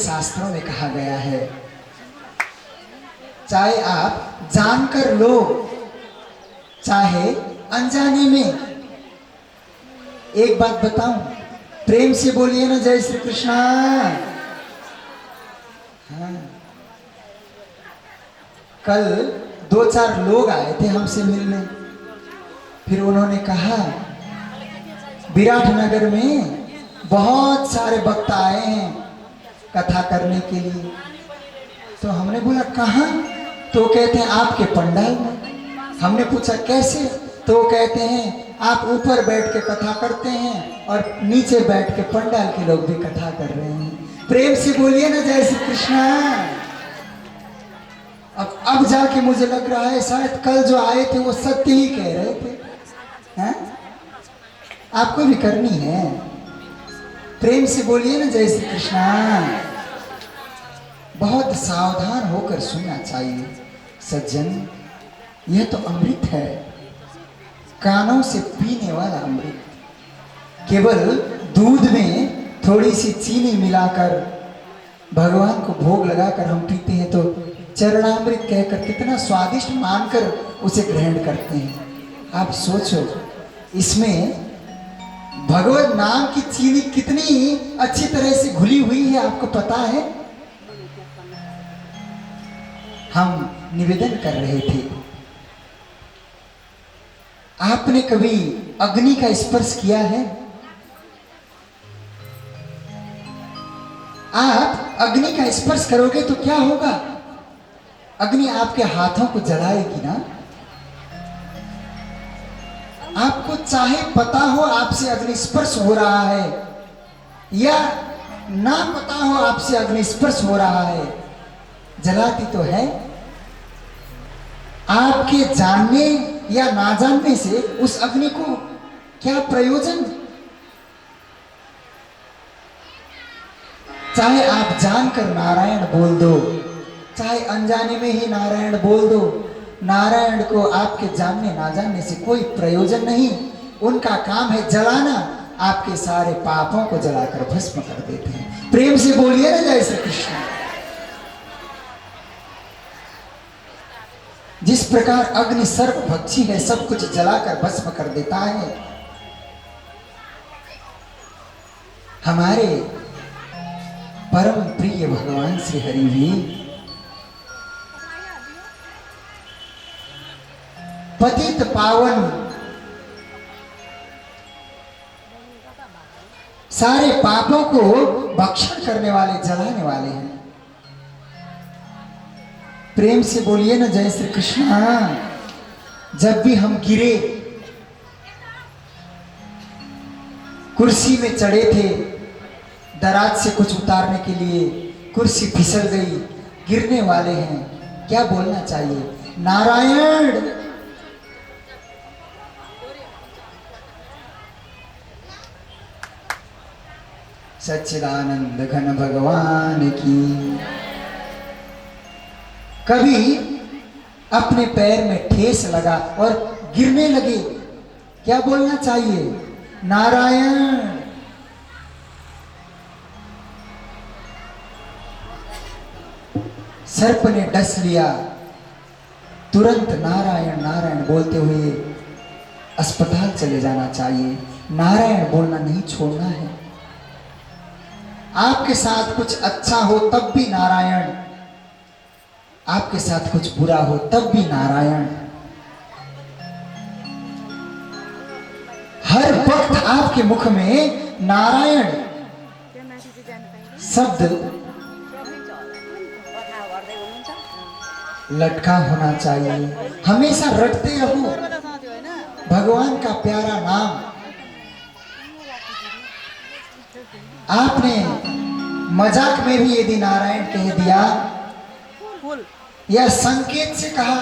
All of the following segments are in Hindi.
शास्त्रों में कहा गया है, चाहे आप जानकर लो चाहे अनजाने में। एक बात बताऊं, प्रेम से बोलिए ना जय श्री कृष्णा। हाँ। कल 2-4 लोग आए थे हमसे मिलने, फिर उन्होंने कहा विराटनगर में बहुत सारे वक्ता आए हैं कथा करने के लिए। तो हमने बोला कहाँ? तो कहते हैं आपके पंडाल में। हमने पूछा कैसे? तो कहते हैं आप ऊपर बैठ के कथा करते हैं और नीचे बैठ के पंडाल के लोग भी कथा कर रहे हैं। प्रेम से बोलिए ना जय श्री कृष्णा। अब जाके मुझे लग रहा है शायद कल जो आए थे वो सत्य ही कह रहे थे। हैं? आपको भी करनी है। प्रेम से बोलिए ना जय श्री कृष्णा। बहुत सावधान होकर सुनना चाहिए सज्जन, यह तो अमृत है, कानों से पीने वाला अमृत। केवल दूध में थोड़ी सी चीनी मिलाकर भगवान को भोग लगाकर हम पीते हैं तो चरणामृत कहकर कितना स्वादिष्ट मानकर उसे ग्रहण करते हैं। आप सोचो इसमें भगवत नाम की चीनी कितनी अच्छी तरह से घुली हुई है, आपको पता है? हम निवेदन कर रहे थे, आपने कभी अग्नि का स्पर्श किया है? आप अग्नि का स्पर्श करोगे तो क्या होगा? अग्नि आपके हाथों को जलाएगी ना। आपको चाहे पता हो आपसे अग्नि स्पर्श हो रहा है या ना पता हो आपसे अग्नि स्पर्श हो रहा है, जलाती तो है। आपके जानने या ना जानने से उस अग्नि को क्या प्रयोजन? चाहे आप जानकर नारायण बोल दो, चाहे अनजाने में ही नारायण बोल दो, नारायण को आपके जानने ना जानने से कोई प्रयोजन नहीं। उनका काम है जलाना, आपके सारे पापों को जलाकर भस्म कर देते हैं। प्रेम से बोलिए ना जय श्री कृष्ण। जिस प्रकार अग्नि सर्वभक्षी है, सब कुछ जलाकर भस्म कर देता है, हमारे परम प्रिय भगवान श्री हरि भी पतित पावन सारे पापों को भक्षण करने वाले, जलाने वाले हैं। प्रेम से बोलिए ना जय श्री कृष्ण। जब भी हम गिरे, कुर्सी में चढ़े थे दराज से कुछ उतारने के लिए, कुर्सी फिसल गई, गिरने वाले हैं, क्या बोलना चाहिए? नारायण। सच्चिदानंद घन भगवान की। कभी अपने पैर में ठेस लगा और गिरने लगे, क्या बोलना चाहिए? नारायण। सर्प ने डस लिया, तुरंत नारायण नारायण बोलते हुए अस्पताल चले जाना चाहिए। नारायण बोलना नहीं छोड़ना है। आपके साथ कुछ अच्छा हो तब भी नारायण, आपके साथ कुछ बुरा हो तब भी नारायण। हर वक्त आपके मुख में नारायण शब्द लटका होना चाहिए। हमेशा रटते रहो भगवान का प्यारा नाम। आपने मजाक में भी यदि नारायण कह दिया या संकेत से कहा,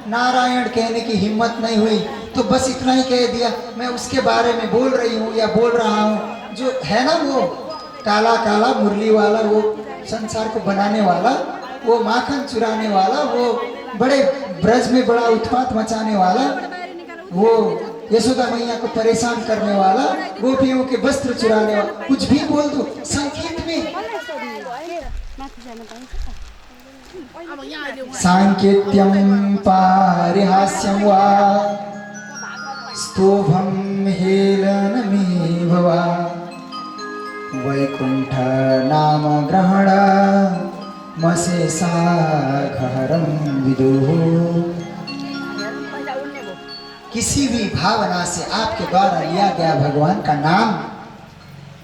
नारायण कहने की हिम्मत नहीं हुई तो बस इतना ही कह दिया, मैं उसके बारे में बोल रही हूँ या बोल रहा हूँ, जो है ना वो काला काला मुरली वाला, वो संसार को बनाने वाला, वो माखन चुराने वाला, वो बड़े ब्रज में बड़ा उत्पात मचाने वाला, वो यशोदा मैया को परेशान करने वाला, गोपियों के वस्त्र चुराने वाला, कुछ भी बोल दो संकेत में। सांकेत्यं पारिहास्यं वा स्तोभं हेलनमेव वा वैकुंठ नाम ग्रहण मशेषाघहरं विदुः। किसी भी भावना से आपके द्वारा लिया गया भगवान का नाम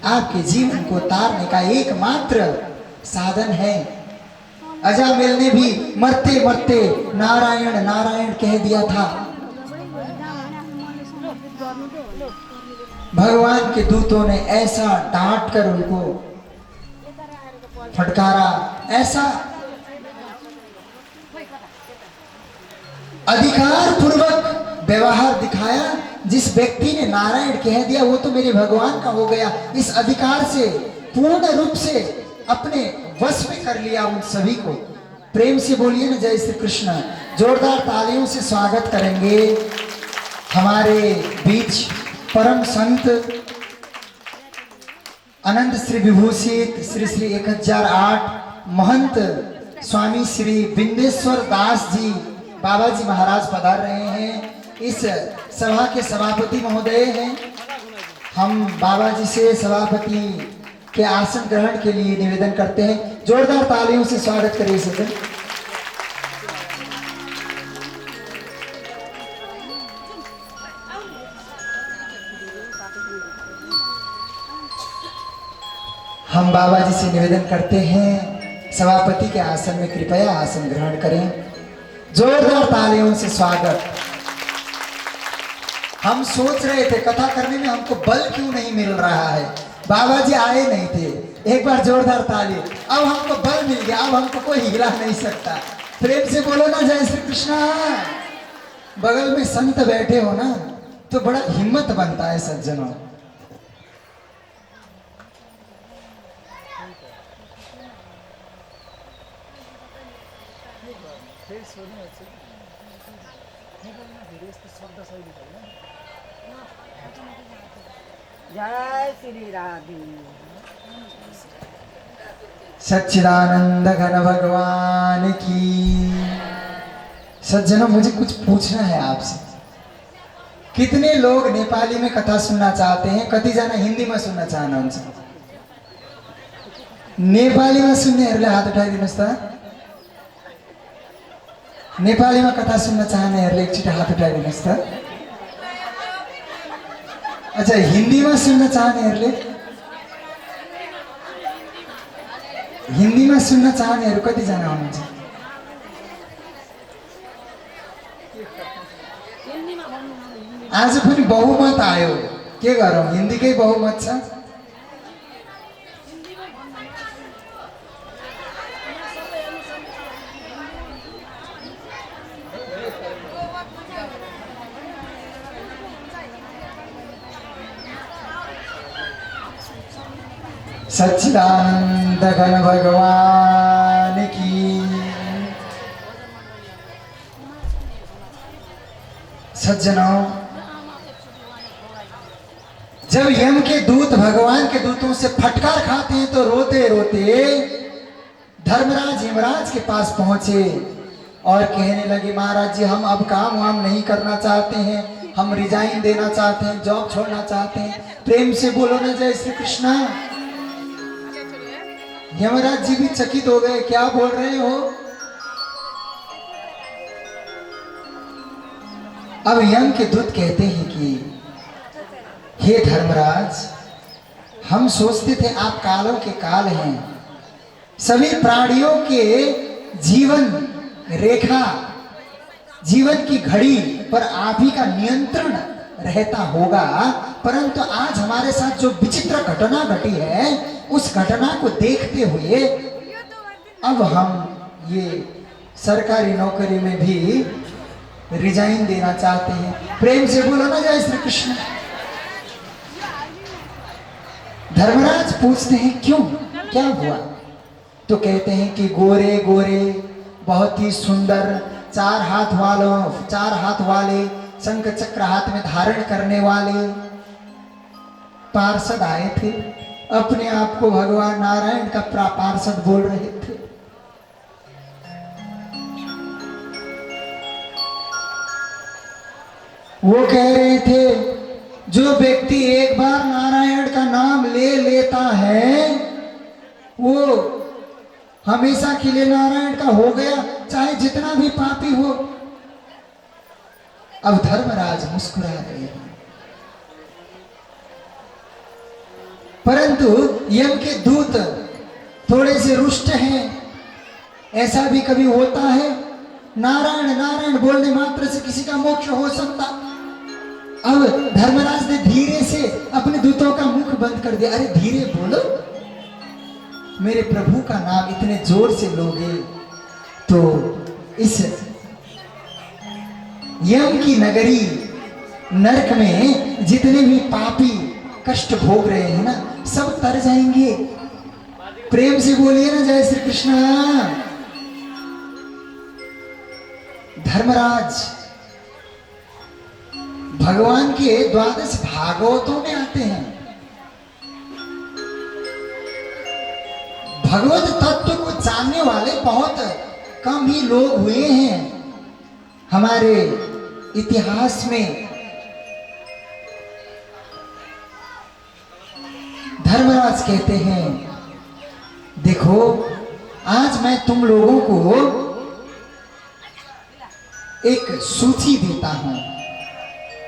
आपके जीवन को तारने का एकमात्र साधन है। अजामिल ने भी मरते मरते नारायण नारायण कह दिया था। भगवान के दूतों ने ऐसा डांट कर उनको फटकारा, ऐसा अधिकार पूर्वक व्यवहार दिखाया। जिस व्यक्ति ने नारायण कह दिया वो तो मेरे भगवान का हो गया। इस अधिकार से पूर्ण रूप से अपने वश में कर लिया उन सभी को। प्रेम से बोलिए ना जय श्री कृष्ण। जोरदार तालियों से स्वागत करेंगे हमारे बीच परम संत अनंत श्री विभूषित श्री श्री 1008 महंत स्वामी श्री बिंदेश्वर दास जी बाबा जी महाराज पधार रहे हैं। इस सभा के सभापति महोदय हैं। हम बाबा जी से सभापति के आसन ग्रहण के लिए निवेदन करते हैं। जोरदार तालियों से स्वागत करिए सज्जन। हम बाबा जी से निवेदन करते हैं सभापति के आसन में कृपया आसन ग्रहण करें। जोरदार तालियों से स्वागत। हम सोच रहे थे कथा करने में हमको बल क्यों नहीं मिल रहा है, बाबा जी आए नहीं थे। एक बार जोरदार ताली। अब हमको बल मिल गया, अब हमको कोई हिला नहीं सकता। प्रेम से बोलो ना जय श्री कृष्णा। बगल में संत बैठे हो ना तो बड़ा हिम्मत बनता है सज्जनों। जय श्री राधे। सच्चिदानंद घन भगवान की। सज्जनों मुझे कुछ पूछना है आपसे। कितने लोग नेपाली में कथा सुनना चाहते हैं? कति जना हिंदी में सुन्न चाहनुहुन्छ? नेपाली में सुन्नेहरूले हात उठाइदिनुहोस् त। नेपाली में कथा सुन्न चाहनेहरूले एकचोटि हात उठाइदिनुहोस् त। अच्छा, हिंदी में सुन्न चाहनेहरूले? हिंदी में सुन्न चाहनेहरू कति जना हुनुहुन्छ? आज पनि बहुमत आयो, के गरौँ, हिन्दीकै बहुमत छ। सच्चिदानंद घन भगवान की। सज्जनों, जब यम के दूत भगवान के दूतों से फटकार खाते हैं तो रोते रोते धर्मराज यमराज के पास पहुंचे और कहने लगे, महाराज जी हम अब काम वाम नहीं करना चाहते हैं, हम रिजाइन देना चाहते हैं, जॉब छोड़ना चाहते हैं। प्रेम से बोलो ना जय श्री कृष्णा। यमराज जी भी चकित हो गए, क्या बोल रहे हो? अब यम के दूत कहते हैं कि हे धर्मराज, हम सोचते थे आप कालों के काल हैं, सभी प्राणियों के जीवन रेखा, जीवन की घड़ी पर आप ही का नियंत्रण रहता होगा, परंतु आज हमारे साथ जो विचित्र घटना घटी है उस घटना को देखते हुए अब हम ये सरकारी नौकरी में भी रिजाइन देना चाहते हैं। प्रेम से बोलो ना जय श्री कृष्ण। धर्मराज पूछते हैं क्यों, क्या हुआ? तो कहते हैं कि गोरे गोरे बहुत ही सुंदर चार हाथ वाले शंख चक्र हाथ में धारण करने वाले पार्षद आए थे। अपने आप को भगवान नारायण का पार्षद बोल रहे थे। वो कह रहे थे जो व्यक्ति एक बार नारायण का नाम ले लेता है वो हमेशा के लिए नारायण का हो गया, चाहे जितना भी पापी हो। अब धर्मराज मुस्कुरा रहे हैं, परंतु यम के दूत थोड़े से रुष्ट हैं। ऐसा भी कभी होता है, नारायण नारायण बोलने मात्र से किसी का मोक्ष हो सकता। अब धर्मराज ने धीरे से अपने दूतों का मुख बंद कर दिया। अरे धीरे बोलो, मेरे प्रभु का नाम इतने जोर से लोगे तो इस यम की नगरी नरक में जितने भी पापी कष्ट भोग रहे हैं ना, सब तर जाएंगे। प्रेम से बोलिए ना जय श्री कृष्ण। धर्मराज भगवान के द्वादश भागवतों में आते हैं। भगवत तत्व को जानने वाले बहुत कम ही लोग हुए हैं हमारे इतिहास में। धर्मराज कहते हैं देखो आज मैं तुम लोगों को एक सूची देता हूं,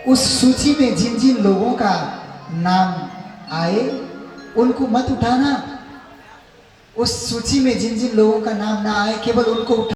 उस सूची में जिन जिन लोगों का नाम आए उनको मत उठाना, उस सूची में जिन जिन लोगों का नाम ना आए केवल उनको उठा